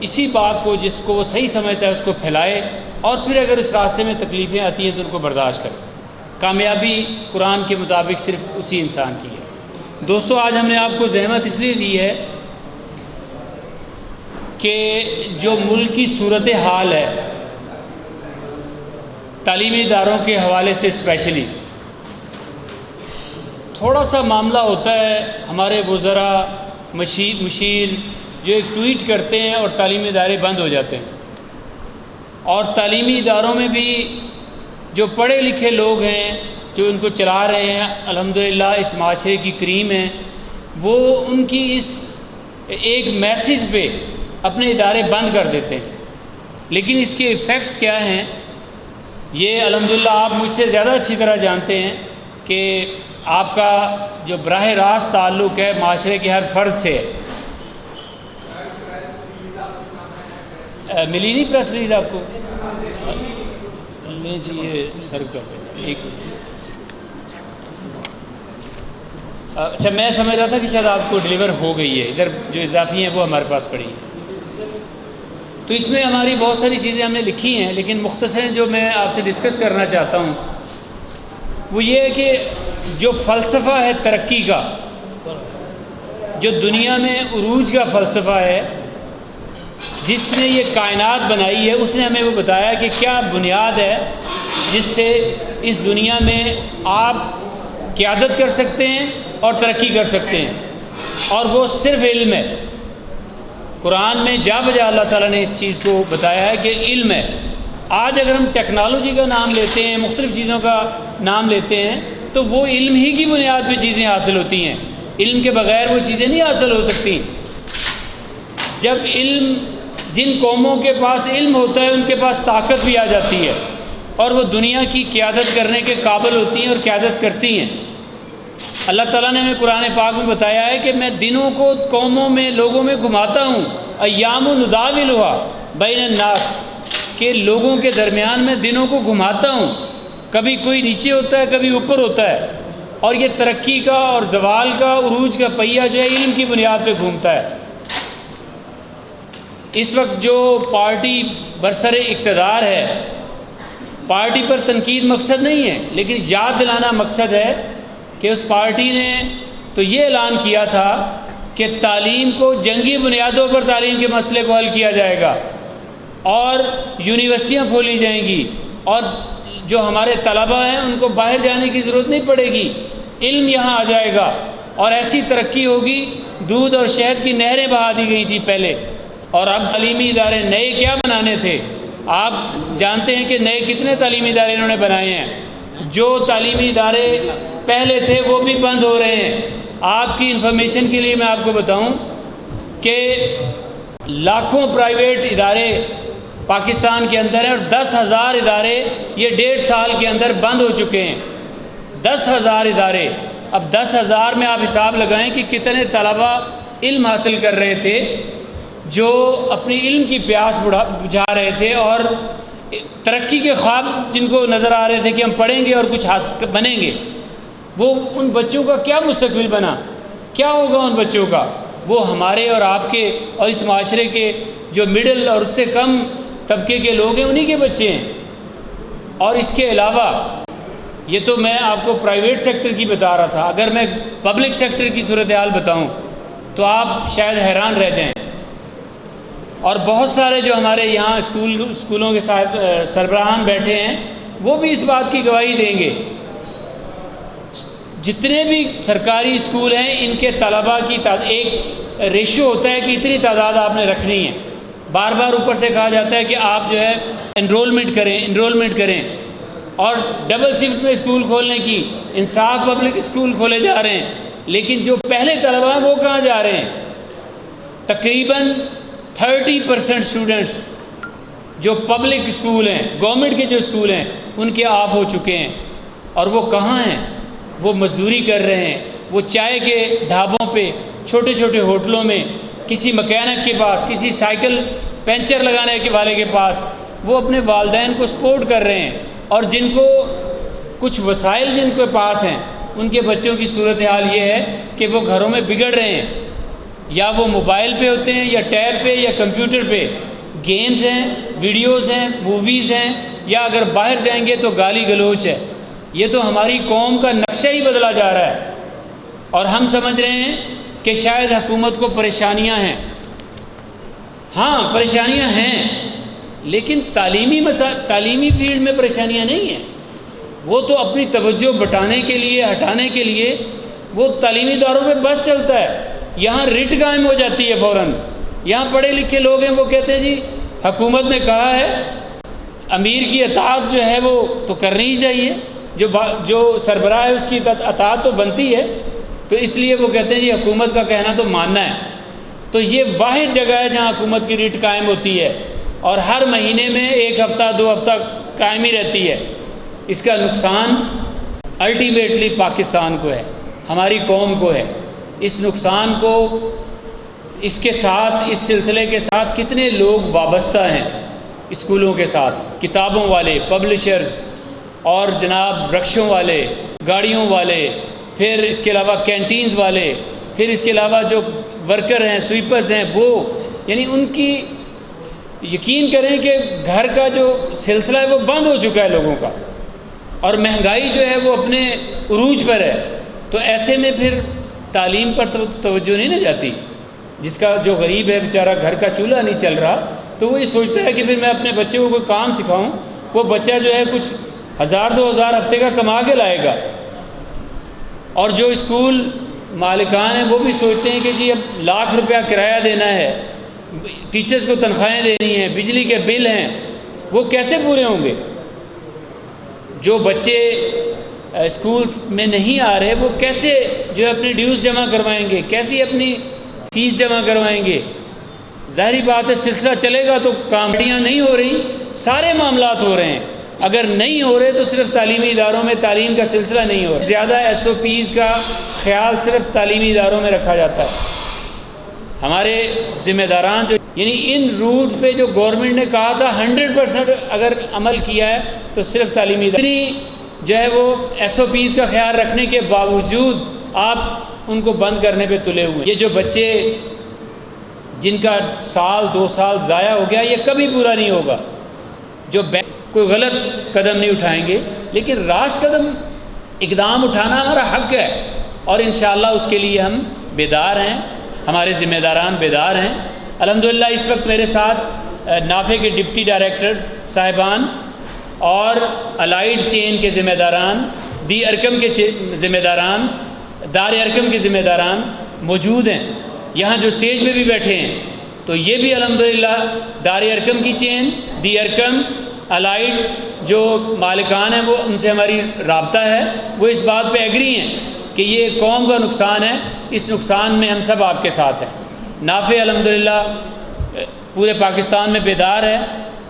اسی بات کو جس کو وہ صحیح سمجھتا ہے اس کو پھیلائے، اور پھر اگر اس راستے میں تکلیفیں آتی ہیں تو ان کو برداشت کرے۔ کامیابی قرآن کے مطابق صرف اسی انسان کی ہے۔ دوستو، آج ہم نے آپ کو زحمت اس لیے دی ہے کہ جو ملک کی صورت حال ہے تعلیمی اداروں کے حوالے سے اسپیشلی، تھوڑا سا معاملہ ہوتا ہے، ہمارے وزراء مشیر جو ایک ٹویٹ کرتے ہیں اور تعلیمی ادارے بند ہو جاتے ہیں، اور تعلیمی اداروں میں بھی جو پڑھے لکھے لوگ ہیں جو ان کو چلا رہے ہیں، الحمدللہ اس معاشرے کی کریم ہیں، وہ ان کی اس ایک میسج پہ اپنے ادارے بند کر دیتے ہیں۔ لیکن اس کے ایفیکٹس کیا ہیں یہ الحمدللہ آپ مجھ سے زیادہ اچھی طرح جانتے ہیں کہ آپ کا جو براہ راست تعلق ہے معاشرے کے ہر فرد سے ہے۔ ملی نہیں پریس ریلیز آپ کو؟ نہیں جی، یہ سر کر ایک، اچھا میں سمجھ رہا تھا کہ شاید آپ کو ڈیلیور ہو گئی ہے، ادھر جو اضافی ہیں وہ ہمارے پاس پڑی ہیں۔ تو اس میں ہماری بہت ساری چیزیں ہم نے لکھی ہیں، لیکن مختصراً جو میں آپ سے ڈسکس کرنا چاہتا ہوں وہ یہ ہے کہ جو فلسفہ ہے ترقی کا، جو دنیا میں عروج کا فلسفہ ہے، جس نے یہ کائنات بنائی ہے، اس نے ہمیں وہ بتایا کہ کیا بنیاد ہے جس سے اس دنیا میں آپ قیادت کر سکتے ہیں اور ترقی کر سکتے ہیں، اور وہ صرف علم ہے۔ قرآن میں جا بجا اللہ تعالیٰ نے اس چیز کو بتایا ہے کہ علم ہے۔ آج اگر ہم ٹیکنالوجی کا نام لیتے ہیں، مختلف چیزوں کا نام لیتے ہیں، تو وہ علم ہی کی بنیاد پہ چیزیں حاصل ہوتی ہیں، علم کے بغیر وہ چیزیں نہیں حاصل ہو سکتی۔ جب علم، جن قوموں کے پاس علم ہوتا ہے ان کے پاس طاقت بھی آ جاتی ہے، اور وہ دنیا کی قیادت کرنے کے قابل ہوتی ہیں اور قیادت کرتی ہیں۔ اللہ تعالیٰ نے ہمیں قرآن پاک میں بتایا ہے کہ میں دنوں کو قوموں میں، لوگوں میں گھماتا ہوں، ایام نداولھا بین الناس، کہ لوگوں کے درمیان میں دنوں کو گھماتا ہوں، کبھی کوئی نیچے ہوتا ہے کبھی اوپر ہوتا ہے، اور یہ ترقی کا اور زوال کا، عروج کا پہیہ جو ہے علم کی بنیاد پہ گھومتا ہے۔ اس وقت جو پارٹی برسر اقتدار ہے، پارٹی پر تنقید مقصد نہیں ہے، لیکن یاد دلانا مقصد ہے کہ اس پارٹی نے تو یہ اعلان کیا تھا کہ تعلیم کو جنگی بنیادوں پر تعلیم کے مسئلے کو حل کیا جائے گا، اور یونیورسٹیاں کھولی جائیں گی، اور جو ہمارے طلباء ہیں ان کو باہر جانے کی ضرورت نہیں پڑے گی، علم یہاں آ جائے گا، اور ایسی ترقی ہوگی۔ دودھ اور شہد کی نہریں بہا دی گئی تھی پہلے، اور اب تعلیمی ادارے نئے کیا بنانے تھے؟ آپ جانتے ہیں کہ نئے کتنے تعلیمی ادارے انہوں نے بنائے ہیں۔ جو تعلیمی ادارے پہلے تھے وہ بھی بند ہو رہے ہیں۔ آپ کی انفارمیشن کے لیے میں آپ کو بتاؤں کہ لاکھوں پرائیویٹ ادارے پاکستان کے اندر ہیں، اور 10,000 ادارے یہ 1.5 سال کے اندر بند ہو چکے ہیں۔ 10,000 ادارے، اب 10,000 میں آپ حساب لگائیں کہ کتنے طلباء علم حاصل کر رہے تھے، جو اپنی علم کی پیاس بجھا رہے تھے، اور ترقی کے خواب جن کو نظر آ رہے تھے کہ ہم پڑھیں گے اور کچھ بنیں گے، وہ ان بچوں کا کیا مستقبل بنا؟ کیا ہوگا ان بچوں کا؟ وہ ہمارے اور آپ کے اور اس معاشرے کے جو مڈل اور اس سے کم طبقے کے لوگ ہیں انہی کے بچے ہیں۔ اور اس کے علاوہ یہ تو میں آپ کو پرائیویٹ سیکٹر کی بتا رہا تھا، اگر میں پبلک سیکٹر کی صورتحال بتاؤں تو آپ شاید حیران رہ جائیں۔ اور بہت سارے جو ہمارے یہاں اسکولوں کے سربراہان بیٹھے ہیں وہ بھی اس بات کی گواہی دیں گے۔ جتنے بھی سرکاری اسکول ہیں ان کے طلباء کی ایک ریشو ہوتا ہے کہ اتنی تعداد آپ نے رکھنی ہے۔ بار بار اوپر سے کہا جاتا ہے کہ آپ جو ہے انرولمنٹ کریں، اور ڈبل شفٹ میں اسکول کھولنے کی، انصاف پبلک اسکول کھولے جا رہے ہیں، لیکن جو پہلے طلباء ہیں وہ کہاں جا رہے ہیں؟ تقریباً 30% اسٹوڈنٹس جو پبلک اسکول ہیں، گورنمنٹ کے جو اسکول ہیں، ان کے آف ہو چکے ہیں، اور وہ کہاں ہیں؟ وہ مزدوری کر رہے ہیں، وہ چائے کے ڈھابوں پہ، چھوٹے چھوٹے ہوٹلوں میں، کسی مکینک کے پاس، کسی سائیکل پنچر لگانے کے والے کے پاس، وہ اپنے والدین کو سپورٹ کر رہے ہیں، اور جن کو کچھ وسائل جن کے پاس ہیں ان کے بچوں کی صورتحال یہ ہے کہ وہ گھروں میں بگڑ رہے ہیں۔ یا وہ موبائل پہ ہوتے ہیں یا ٹیب پہ یا کمپیوٹر پہ، گیمز ہیں، ویڈیوز ہیں، موویز ہیں، یا اگر باہر جائیں گے تو گالی گلوچ ہے۔ یہ تو ہماری قوم کا نقشہ ہی بدلا جا رہا ہے، اور ہم سمجھ رہے ہیں کہ شاید حکومت کو پریشانیاں ہیں۔ ہاں پریشانیاں ہیں، لیکن تعلیمی فیلڈ میں پریشانیاں نہیں ہیں۔ وہ تو اپنی توجہ بٹانے کے لیے، ہٹانے کے لیے وہ تعلیمی اداروں میں بس چلتا ہے، یہاں رٹ قائم ہو جاتی ہے فوراً۔ یہاں پڑھے لکھے لوگ ہیں، وہ کہتے ہیں جی حکومت نے کہا ہے، امیر کی اطاعت جو ہے وہ تو کرنی ہی چاہیے، جو سربراہ ہے اس کی اطاعت تو بنتی ہے، تو اس لیے وہ کہتے ہیں جی حکومت کا کہنا تو ماننا ہے۔ تو یہ واحد جگہ ہے جہاں حکومت کی ریٹ قائم ہوتی ہے، اور ہر مہینے میں 1 ہفتہ 2 ہفتہ قائم ہی رہتی ہے۔ اس کا نقصان الٹیمیٹلی پاکستان کو ہے، ہماری قوم کو ہے۔ اس نقصان کو، اس کے ساتھ، اس سلسلے کے ساتھ کتنے لوگ وابستہ ہیں اسکولوں کے ساتھ، کتابوں والے، پبلشرز، اور جناب رکشوں والے، گاڑیوں والے، پھر اس کے علاوہ کینٹینز والے، پھر اس کے علاوہ جو ورکر ہیں، سویپرز ہیں، وہ یعنی ان کی یقین کریں کہ گھر کا جو سلسلہ ہے وہ بند ہو چکا ہے لوگوں کا، اور مہنگائی جو ہے وہ اپنے عروج پر ہے۔ تو ایسے میں پھر تعلیم پر توجہ نہیں نہ جاتی۔ جس کا جو غریب ہے بیچارہ، گھر کا چولہا نہیں چل رہا، تو وہ یہ سوچتا ہے کہ پھر میں اپنے بچے کو کوئی کام سکھاؤں۔ وہ بچہ جو ہے کچھ 1000-2000 ہفتے کا کما کے لائے گا، اور جو اسکول مالکان ہیں وہ بھی سوچتے ہیں کہ جی اب ₹1,00,000 کرایہ دینا ہے، ٹیچرز کو تنخواہیں دینی ہیں، بجلی کے بل ہیں، وہ کیسے پورے ہوں گے؟ جو بچے اسکولز میں نہیں آ رہے وہ کیسے جو ہے اپنی ڈیوز جمع کروائیں گے، کیسی اپنی فیس جمع کروائیں گے؟ ظاہری بات ہے سلسلہ چلے گا تو کامٹیاں نہیں ہو رہی، سارے معاملات ہو رہے ہیں۔ اگر نہیں ہو رہے تو صرف تعلیمی اداروں میں تعلیم کا سلسلہ نہیں ہو رہا۔ زیادہ SOPs کا خیال صرف تعلیمی اداروں میں رکھا جاتا ہے۔ ہمارے ذمہ داران جو یعنی ان رولز پہ جو گورنمنٹ نے کہا تھا 100% اگر عمل کیا ہے تو صرف تعلیمی ادارے جو ہے وہ SOPs کا خیال رکھنے کے باوجود آپ ان کو بند کرنے پہ تلے ہوئے ہیں۔ یہ جو بچے جن کا 1-2 سال ضائع ہو گیا، یہ کبھی پورا نہیں ہوگا۔ جو کوئی غلط قدم نہیں اٹھائیں گے، لیکن راست قدم اقدام اٹھانا ہمارا حق ہے، اور انشاءاللہ اس کے لیے ہم بیدار ہیں، ہمارے ذمہ داران بیدار ہیں۔ الحمدللہ اس وقت میرے ساتھ نافع کے ڈپٹی ڈائریکٹر صاحبان اور الائیڈ چین کے ذمہ داران، دی ارکم کے ذمہ داران، دار ارکم کے ذمہ داران موجود ہیں۔ یہاں جو اسٹیج پہ بھی بیٹھے ہیں تو یہ بھی الحمدللہ دار ارکم کی چین، دی ارکم، الائیڈز جو مالکان ہیں وہ ان سے ہماری رابطہ ہے، وہ اس بات پہ ایگری ہیں کہ یہ قوم کا نقصان ہے، اس نقصان میں ہم سب آپ کے ساتھ ہیں۔ نافع الحمدللہ پورے پاکستان میں بیدار ہے،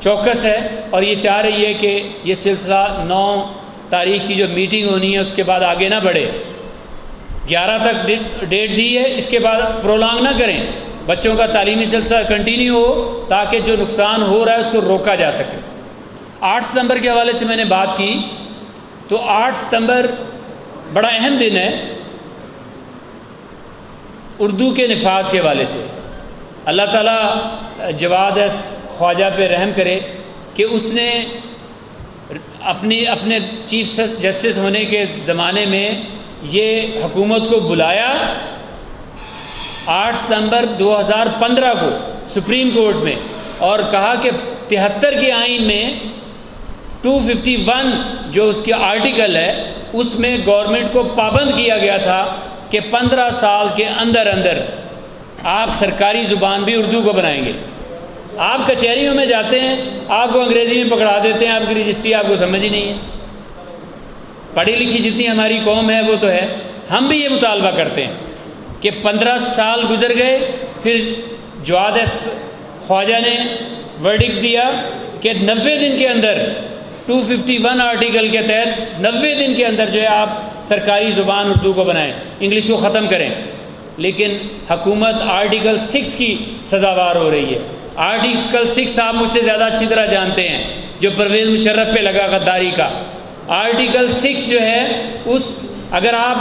چوکس ہے، اور یہ چاہ رہی ہے کہ یہ سلسلہ 9 تاریخ کی جو میٹنگ ہونی ہے اس کے بعد آگے نہ بڑھے۔ 11 تک ڈیٹ دی ہے، اس کے بعد پرولانگ نہ کریں، بچوں کا تعلیمی سلسلہ کنٹینیو ہو تاکہ جو نقصان ہو رہا ہے اس کو روکا جا سکے۔ 8 ستمبر کے حوالے سے میں نے بات کی، تو 8 ستمبر بڑا اہم دن ہے اردو کے نفاذ کے حوالے سے۔ اللہ تعالیٰ جواد ایس خواجہ پہ رحم کرے کہ اس نے اپنے چیف جسٹس ہونے کے زمانے میں یہ حکومت کو بلایا 8 ستمبر 2015 کو سپریم کورٹ میں، اور کہا کہ 73 کے آئین میں 251 جو اس کے آرٹیکل ہے اس میں گورنمنٹ کو پابند کیا گیا تھا کہ 15 سال کے اندر اندر آپ سرکاری زبان بھی اردو کو بنائیں گے۔ آپ کچہریوں میں جاتے ہیں، آپ کو انگریزی میں پکڑا دیتے ہیں، آپ کی رجسٹری آپ کو سمجھ ہی نہیں ہے۔ پڑھی لکھی جتنی ہماری قوم ہے وہ تو ہے، ہم بھی یہ مطالبہ کرتے ہیں کہ 15 سال گزر گئے، پھر جواد ایس خواجہ نے ورڈکٹ دیا کہ 90 دن کے اندر 251 آرٹیکل کے تحت 90 دن کے اندر جو ہے آپ سرکاری زبان اردو کو بنائیں، انگلش کو ختم کریں۔ لیکن حکومت آرٹیکل 6 کی سزاوار ہو رہی ہے۔ آرٹیکل 6 آپ مجھ سے زیادہ اچھی طرح جانتے ہیں، جو پرویز مشرف پہ لگا غداری کا۔ آرٹیکل 6 جو ہے اگر آپ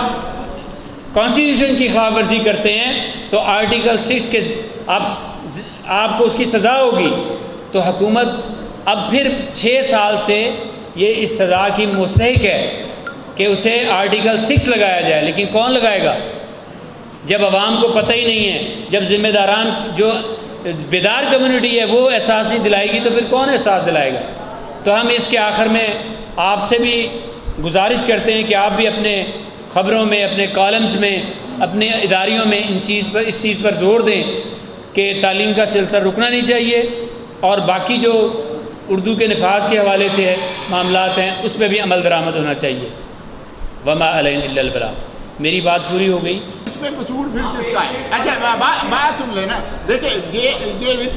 کانسٹیٹیوشن کی خلاف ورزی کرتے ہیں تو آرٹیکل 6 کے آپ کو اس کی سزا ہوگی. تو حکومت اب پھر 6 سال سے یہ اس سزا کی مستحق ہے کہ اسے آرٹیکل 6 لگایا جائے. لیکن کون لگائے گا جب عوام کو پتہ ہی نہیں ہے؟ جب ذمہ داران جو بیدار کمیونٹی ہے وہ احساس نہیں دلائے گی تو پھر کون احساس دلائے گا؟ تو ہم اس کے آخر میں آپ سے بھی گزارش کرتے ہیں کہ آپ بھی اپنے خبروں میں، اپنے کالمز میں، اپنے اداریوں میں اس چیز پر زور دیں کہ تعلیم کا سلسلہ رکنا نہیں چاہیے، اور باقی جو اردو کے نفاذ کے حوالے سے معاملات ہیں اس پہ بھی عمل درآمد ہونا چاہیے. وما علینا الا البلاغ. میری بات پوری ہو گئی. اس میں قصور پھر کس کا ہے؟ اچھا بات سن لینا. دیکھیں یہ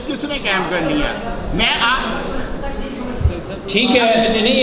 کس نے قائم کرنی ہے؟ میں ٹھیک ہے نہیں